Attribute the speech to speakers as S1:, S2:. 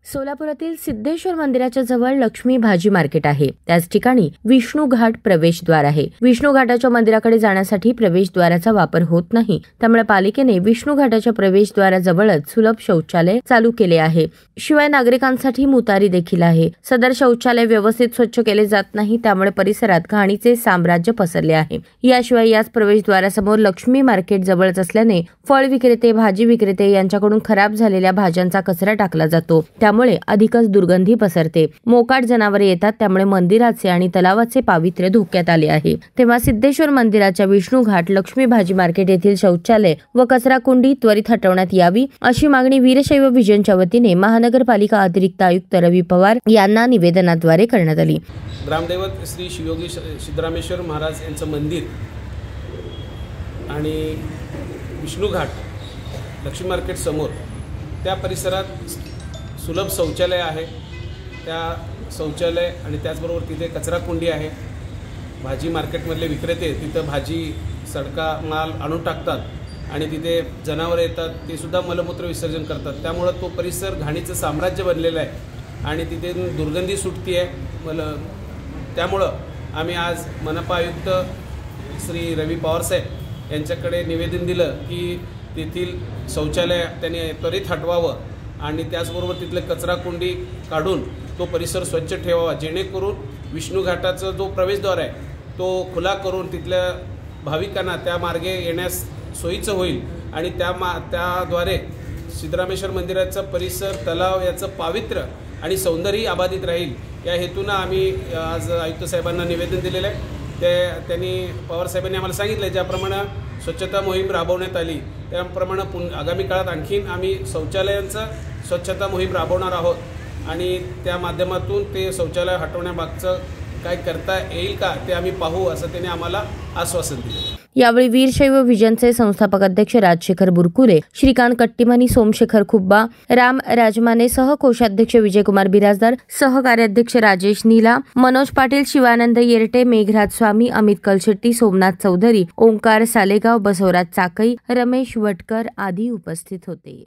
S1: सोलापुरातील सिद्धेश्वर मंदिराच्या जवळ लक्ष्मी भाजी मार्केट आहे। त्याच ठिकाणी विष्णू घाट प्रवेशद्वार आहे। विष्णू घाटाच्या मंदिराकडे जाण्यासाठी प्रवेशद्वाराचा वापर होत नाही, त्यामुळे पालिकेने विष्णू घाटाच्या प्रवेशद्वाराजवळच सुलभ शौचालय चालू केले आहे। शिवाय नागरिकांसाठी मुतारी देखील आहे। सदर शौचालय व्यवस्थित स्वच्छ केले जात नाही, त्यामुळे परिसरात घाणीचे साम्राज्य पसरले आहे। याशिवाय याच प्रवेशद्वारासमोर लक्ष्मी मार्केट जवळच असल्याने फळ विक्रेते, भाजी विक्रेते यांच्याकडून खराब झालेल्या भाज्यांचा कचरा टाकला जातो, त्यामुळे अधिकच दुर्गंधी पसरते। मोकाट जनावरे येतात, त्यामुळे मंदिराचे आणि तलावाचे पावित्र्य धोक्यात आले आहे। तेव्हा सिद्धेश्वर मंदिराच्या विष्णू घाट, लक्ष्मी भाजी मार्केट येथील शौचालय व कचरा कुंडी त्वरित हटवण्यात यावी, अशी मागणी वीरशैव विजनच्या वतीने महानगरपालिका अतिरिक्त आयुक्त रवी पवार यांना निवेदनाद्वारे करण्यात आली।
S2: ग्रामदैवत श्री शिवयोगी सिद्धरामेश्वर महाराज यांचं मंदिर आणि विष्णू घाट, लक्ष्मी मार्केट समोर त्या परिसरात सुलभ शौचालय आहे। त्या शौचालय आणि त्याचबरोबर तिथे कचरा कुंडी आहे। भाजी मार्केटमधले विक्रेते तिथं भाजी सडका माल आणून टाकतात आणि तिथे जनावरे येतात, ते सुद्धा मलमूत्र विसर्जन करतात। त्यामुळे तो परिसर घाणीचं साम्राज्य बनलेलं आहे आणि तिथे दुर्गंधी सुटती आहे। त्यामुळं आम्ही आज मनपा आयुक्त श्री रवी पवार साहेब यांच्याकडे निवेदन दिलं की तेथील शौचालय त्यांनी त्वरित हटवावं आणि त्याचबरोबर तिथले कचरा कुंडी काढून तो परिसर स्वच्छ ठेवावा, जेणेकरून विष्णू घाटाचा जो प्रवेशद्वार आहे तो खुला करून तिथल्या भाविकांना त्या मार्गे येण्यास सोयीचं होईल आणि त्याद्वारे सिद्धरामेश्वर मंदिराचा परिसर, तलाव याचं पावित्र्य आणि सौंदर्य अबाधित राहील, या हेतूनं आम्ही आज आयुक्त साहेबांना निवेदन दिलेलं आहे। त्यांनी पवार साहेबांनी आम्हाला सांगितलं ज्याप्रमाणे स्वच्छता मोहीम राबवण्यात आली त्याप्रमाणे आगामी काळात आणखीन आम्ही शौचालयांचा स्वच्छता मोहीम राबवणार आहोत आणि त्या माध्यमातून ते शौचालय हटवण्यामागचं काय करता येईल का ते आम्ही पाहू, असं त्यांनी आम्हाला आश्वासन दिले।
S1: यावेळी वीरशैव विजनचे संस्थापक अध्यक्ष राजशेखर बुरकुले, श्रीकांत कट्टीमानी, सोमशेखर खुब्बा, राम राजमाने, सह कोषाध्यक्ष विजयकुमार बिराजदार, सहकार्याध्यक्ष राजेश नीला, मनोज पाटील, शिवानंद येरटे, मेघराज स्वामी, अमित कलशेट्टी, सोमनाथ चौधरी, ओंकार सालेगाव, बसवराज चाकई, रमेश वटकर आदी उपस्थित होते।